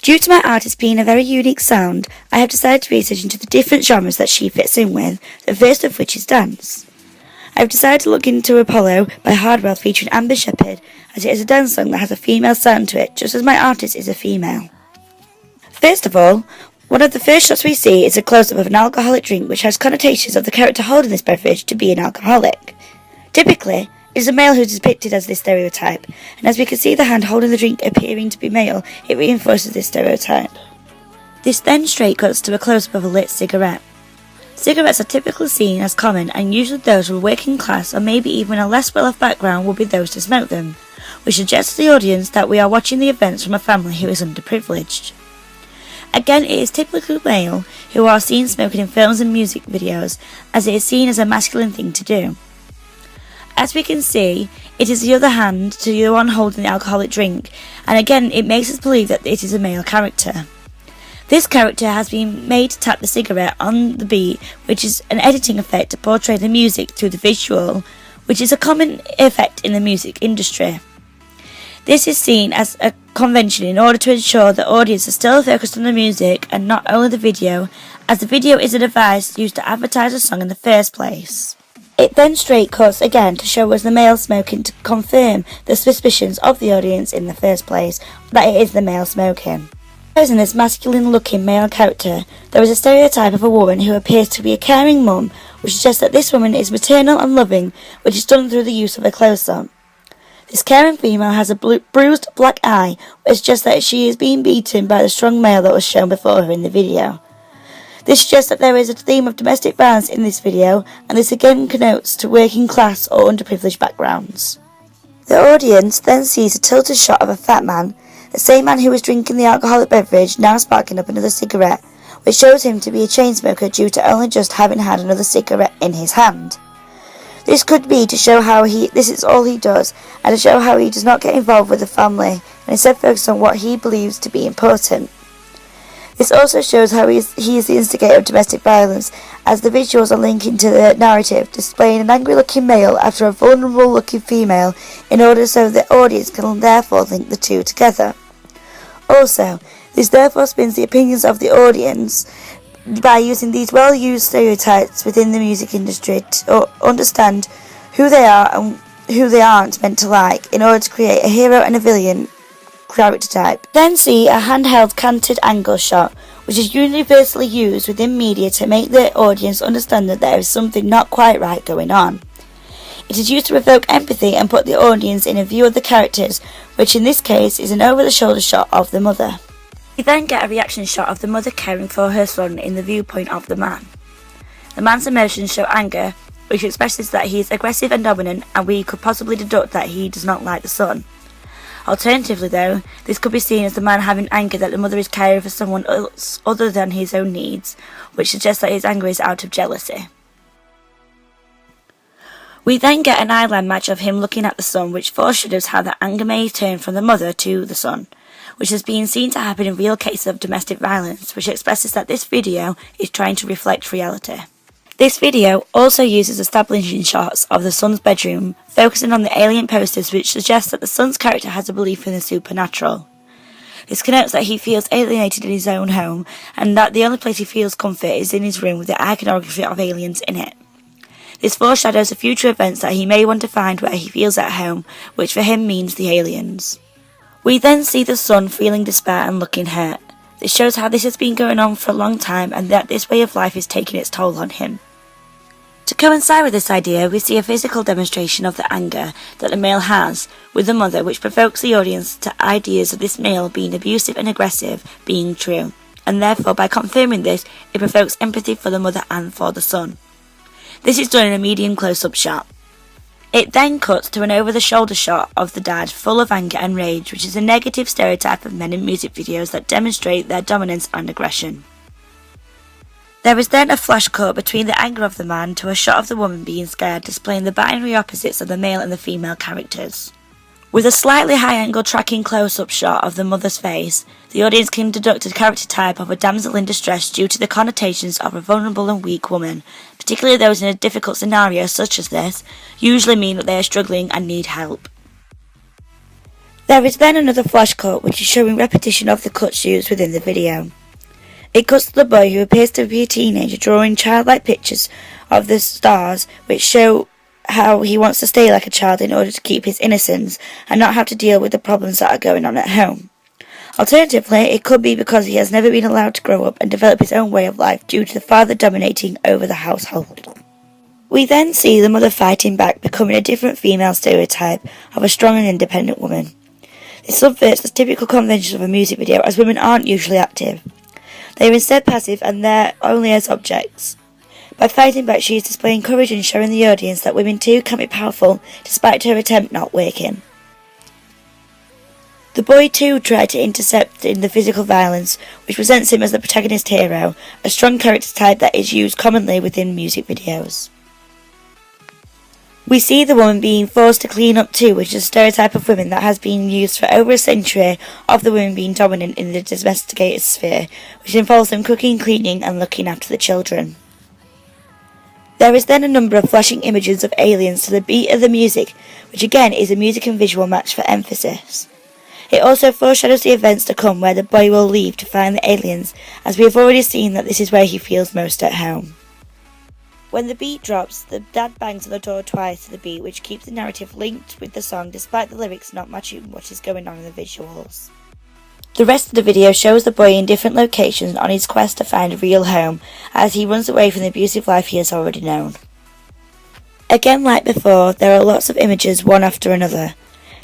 Due to my artist being a very unique sound, I have decided to research into the different genres that she fits in with, the first of which is dance. I have decided to look into Apollo by Hardwell featuring Amba Shepherd, as it is a dance song that has a female sound to it, just as my artist is a female. First of all, one of the first shots we see is a close-up of an alcoholic drink which has connotations of the character holding this beverage to be an alcoholic. Typically, it is a male who is depicted as this stereotype, and as we can see the hand holding the drink appearing to be male, it reinforces this stereotype. This then straight cuts to a close-up of a lit cigarette. Cigarettes are typically seen as common, and usually those with a working class or maybe even a less well-off background will be those to smoke them, which suggests to the audience that we are watching the events from a family who is underprivileged. Again, it is typically male who are seen smoking in films and music videos, as it is seen as a masculine thing to do. As we can see, it is the other hand to the one holding the alcoholic drink, and again it makes us believe that it is a male character. This character has been made to tap the cigarette on the beat, which is an editing effect to portray the music through the visual, which is a common effect in the music industry. This is seen as a convention in order to ensure the audience is still focused on the music and not only the video, as the video is a device used to advertise a song in the first place. It then straight cuts again to show us the male smoking to confirm the suspicions of the audience in the first place that it is the male smoking. Using this masculine looking male character, there is a stereotype of a woman who appears to be a caring mum, which suggests that this woman is maternal and loving, which is done through the use of a close-up. This caring female has a bruised black eye, which suggests that she is being beaten by the strong male that was shown before her in the video. This suggests that there is a theme of domestic violence in this video, and this again connotes to working class or underprivileged backgrounds. The audience then sees a tilted shot of a fat man, the same man who was drinking the alcoholic beverage now sparking up another cigarette, which shows him to be a chain smoker due to only just having had another cigarette in his hand. This could be to show how this is all he does, and to show how he does not get involved with the family, and instead focus on what he believes to be important. This also shows how he is the instigator of domestic violence, as the visuals are linking to the narrative, displaying an angry-looking male after a vulnerable-looking female, in order so the audience can therefore link the two together. Also, this therefore spins the opinions of the audience by using these well-used stereotypes within the music industry to understand who they are and who they aren't meant to like, in order to create a hero and a villain character type. Then see a handheld canted angle shot, which is universally used within media to make the audience understand that there is something not quite right going on. It is used to evoke empathy and put the audience in a view of the characters, which in this case is an over-the-shoulder shot of the mother. We then get a reaction shot of the mother caring for her son in the viewpoint of the man. The man's emotions show anger, which expresses that he is aggressive and dominant, and we could possibly deduct that he does not like the son. Alternatively though, this could be seen as the man having anger that the mother is caring for someone else other than his own needs, which suggests that his anger is out of jealousy. We then get an eyeline match of him looking at the son, which foreshadows how the anger may turn from the mother to the son, which has been seen to happen in real cases of domestic violence, which expresses that this video is trying to reflect reality. This video also uses establishing shots of the son's bedroom, focusing on the alien posters, which suggests that the son's character has a belief in the supernatural. This connotes that he feels alienated in his own home, and that the only place he feels comfort is in his room with the iconography of aliens in it. This foreshadows the future events that he may want to find where he feels at home, which for him means the aliens. We then see the son feeling despair and looking hurt. This shows how this has been going on for a long time, and that this way of life is taking its toll on him. To coincide with this idea, we see a physical demonstration of the anger that the male has with the mother, which provokes the audience to ideas of this male being abusive and aggressive being true, and therefore by confirming this, it provokes empathy for the mother and for the son. This is done in a medium close-up shot. It then cuts to an over-the-shoulder shot of the dad full of anger and rage, which is a negative stereotype of men in music videos that demonstrate their dominance and aggression. There is then a flash cut between the anger of the man to a shot of the woman being scared, displaying the binary opposites of the male and the female characters. With a slightly high-angle tracking close-up shot of the mother's face, the audience can deduct a character type of a damsel in distress due to the connotations of a vulnerable and weak woman, particularly those in a difficult scenario such as this, usually mean that they are struggling and need help. There is then another flash cut which is showing repetition of the cuts used within the video. It cuts to the boy, who appears to be a teenager, drawing childlike pictures of the stars which show how he wants to stay like a child in order to keep his innocence and not have to deal with the problems that are going on at home. Alternatively, it could be because he has never been allowed to grow up and develop his own way of life due to the father dominating over the household. We then see the mother fighting back, becoming a different female stereotype of a strong and independent woman. This subverts the typical conventions of a music video, as women aren't usually active. They are instead passive and there only as objects. By fighting back, she is displaying courage and showing the audience that women too can be powerful despite her attempt not working. The boy too tried to intercept in the physical violence, which presents him as the protagonist hero, a strong character type that is used commonly within music videos. We see the woman being forced to clean up too, which is a stereotype of women that has been used for over a century, of the women being dominant in the domesticated sphere, which involves them cooking, cleaning and looking after the children. There is then a number of flashing images of aliens to the beat of the music, which again is a music and visual match for emphasis. It also foreshadows the events to come where the boy will leave to find the aliens, as we have already seen that this is where he feels most at home. When the beat drops, the dad bangs on the door twice to the beat, which keeps the narrative linked with the song despite the lyrics not matching what is going on in the visuals. The rest of the video shows the boy in different locations on his quest to find a real home, as he runs away from the abusive life he has already known. Again, like before, there are lots of images one after another.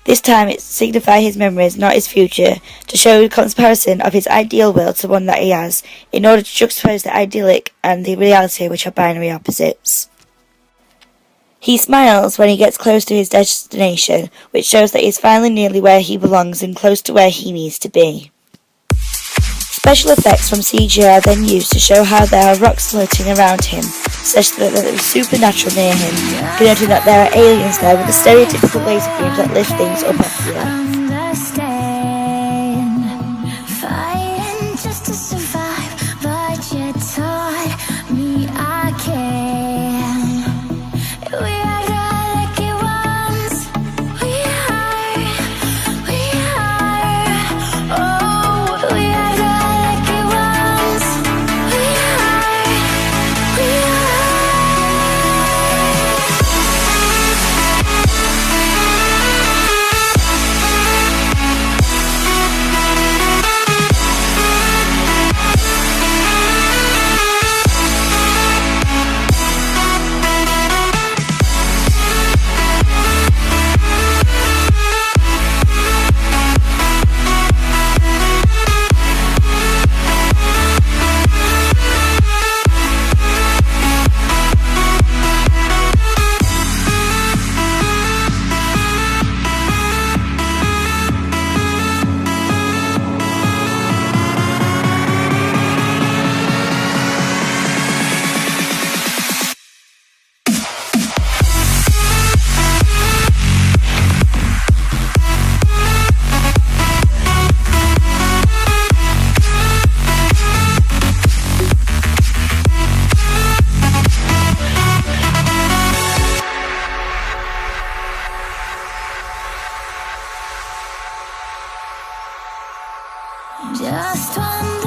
This time it signifies his memories, not his future, to show a comparison of his ideal world to one that he has, in order to juxtapose the idyllic and the reality, which are binary opposites. He smiles when he gets close to his destination, which shows that he is finally nearly where he belongs and close to where he needs to be. Special effects from CGI are then used to show how there are rocks floating around him, such that there is supernatural near him, denoting that there are aliens there with the stereotypical laser beams that lift things up off the earth. Just one